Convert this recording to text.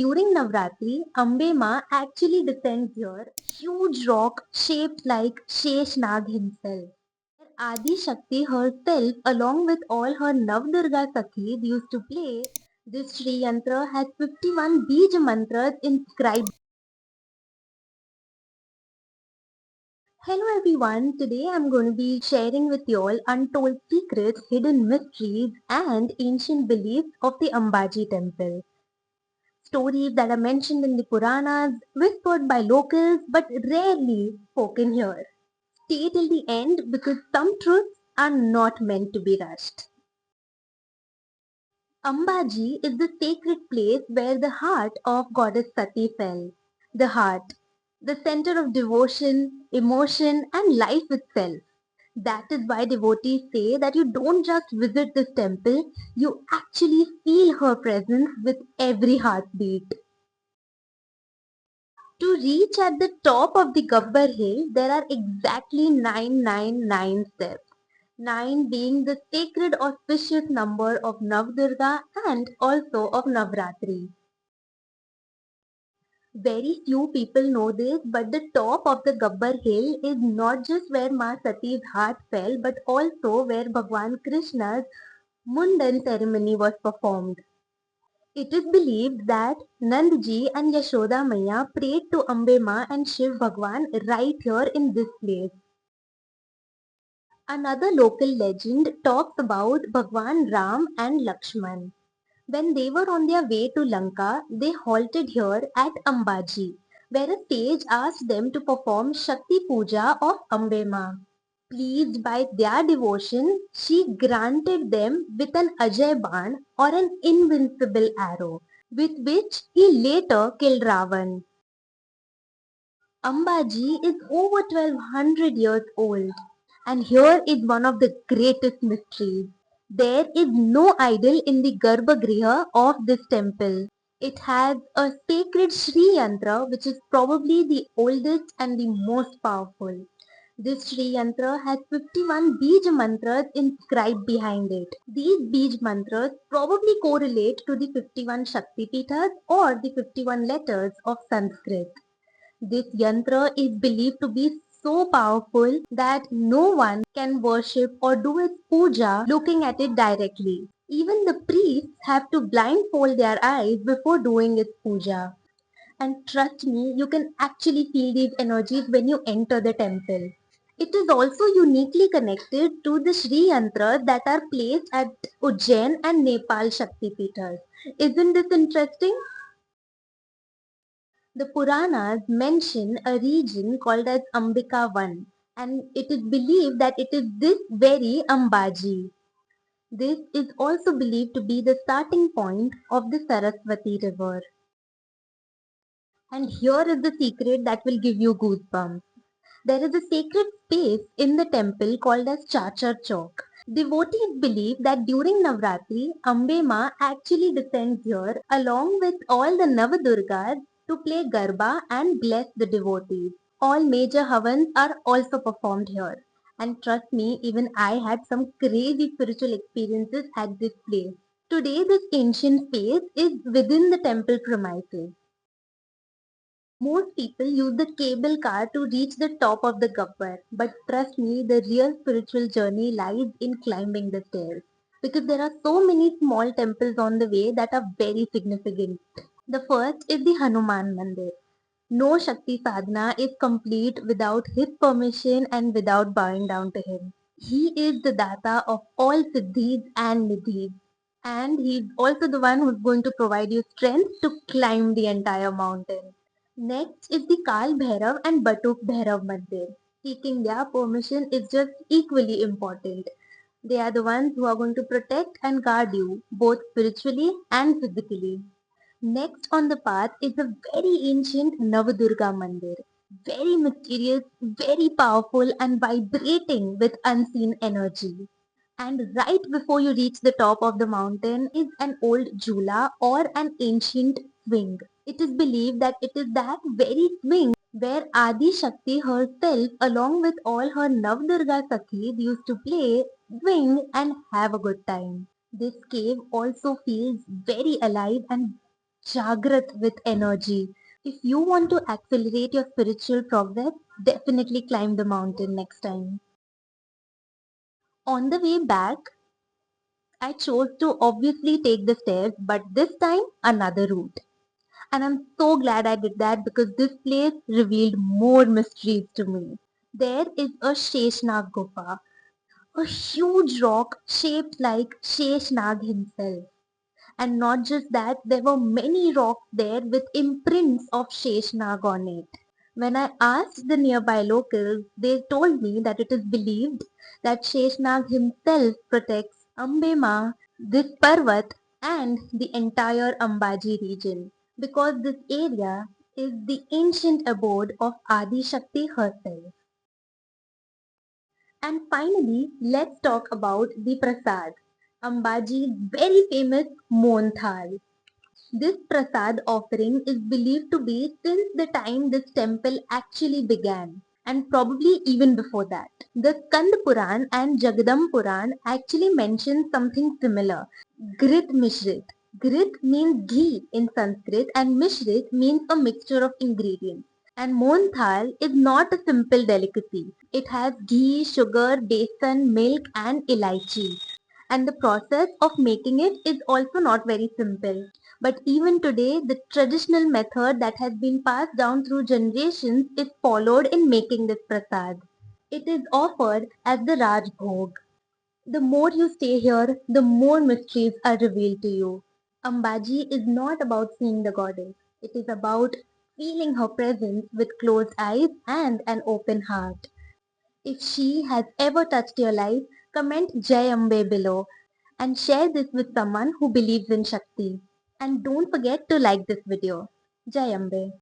during Navratri, Ambe Ma actually descends here, huge rock shaped like Sheshnag himself. Adi Shakti herself, along with all her Navdurga Sakhis, used to play. This Sri Yantra has 51 Bij mantras inscribed. Hello everyone, today I'm going to be sharing with you all untold secrets, hidden mysteries, and ancient beliefs of the Ambaji temple. Stories that are mentioned in the Puranas, whispered by locals but rarely spoken here. Stay till the end because some truths are not meant to be rushed. Ambaji is the sacred place where the heart of goddess Sati fell. The heart, the center of devotion, emotion, and life itself. That is why devotees say that you don't just visit this temple, you actually feel her presence with every heartbeat. To reach at the top of the Gabbar hill, there are exactly 999 steps. 9 being the sacred auspicious number of Navdurga and also of Navratri. Very few people know this, but the top of the Gabbar hill is not just where Ma Sati's heart fell, but also where Bhagwan Krishna's Mundan ceremony was performed. It is believed that Nandji and Yashoda Maya prayed to Ambe Ma and Shiv Bhagwan right here in this place. Another local legend talks about Bhagwan Ram and Lakshman. When they were on their way to Lanka, they halted here at Ambaji, where a sage asked them to perform Shakti Puja of Ambe Ma. Pleased by their devotion, she granted them with an Ajay Ban or an invincible arrow, with which he later killed Ravan. Ambaji is over 1200 years old, and here is one of the greatest mysteries. There is no idol in the Garbhagriha of this temple. It has a sacred Sri Yantra which is probably the oldest and the most powerful. This Sri Yantra has 51 Bij mantras inscribed behind it. These Bij mantras probably correlate to the 51 Shakti Pithas or the 51 letters of Sanskrit. This yantra is believed to be so powerful that no one can worship or do its puja looking at it directly. Even the priests have to blindfold their eyes before doing its puja. And trust me, you can actually feel these energies when you enter the temple. It is also uniquely connected to the Sri Yantras that are placed at Ujjain and Nepal Shakti Pithas. Isn't this interesting? The Puranas mention a region called as Ambika Van, and it is believed that it is this very Ambaji. This is also believed to be the starting point of the Saraswati river. And here is the secret that will give you goosebumps. There is a sacred space in the temple called as Chachar Chowk. Devotees believe that during Navratri, Ambe Ma actually descends here along with all the Navadurgas to play Garba and bless the devotees. All major havans are also performed here. And trust me, even I had some crazy spiritual experiences at this place. Today, this ancient space is within the temple premises. Most people use the cable car to reach the top of the Gabbar, but trust me, the real spiritual journey lies in climbing the stairs. Because there are so many small temples on the way that are very significant. The first is the Hanuman Mandir. No Shakti sadhana is complete without his permission and without bowing down to him. He is the data of all siddhis and nidhis. And he's also the one who's going to provide you strength to climb the entire mountain. Next is the Kal Bhairav and Batuk Bhairav Mandir. Seeking their permission is just equally important. They are the ones who are going to protect and guard you, both spiritually and physically. Next on the path is a very ancient Navadurga Mandir. Very mysterious, very powerful, and vibrating with unseen energy. And right before you reach the top of the mountain is an old jula or an ancient swing. It is believed that it is that very swing where Adi Shakti herself, along with all her Navdurga Sakhis, used to play, swing, and have a good time. This cave also feels very alive and Jagrat with energy. If you want to accelerate your spiritual progress, definitely climb the mountain next time. On the way back, I chose to obviously take the stairs, but this time another route. And I'm so glad I did that because this place revealed more mysteries to me. There is a Sheshnag Gufa, a huge rock shaped like Sheshnag himself. And not just that, there were many rocks there with imprints of Sheshnag on it. When I asked the nearby locals, they told me that it is believed that Sheshnag himself protects Ambe Ma, this Parvat, and the entire Ambaji region because this area is the ancient abode of Adi Shakti herself. And finally, let's talk about the Prasad, Ambaji's very famous Mon Thal. This prasad offering is believed to be since the time this temple actually began, and probably even before that. The Skand Puran and Jagadam Puran actually mention something similar. Grit Mishrit. Grit means ghee in Sanskrit and Mishrit means a mixture of ingredients. And Mohan Thal is not a simple delicacy. It has ghee, sugar, besan, milk and elaichi. And the process of making it is also not very simple. But even today, the traditional method that has been passed down through generations is followed in making this prasad. It is offered as the Raj Bhog. The more you stay here, the more mysteries are revealed to you. Ambaji is not about seeing the goddess. It is about feeling her presence with closed eyes and an open heart. If she has ever touched your life, comment Jai Ambe below and share this with someone who believes in Shakti. And don't forget to like this video. Jai Ambe.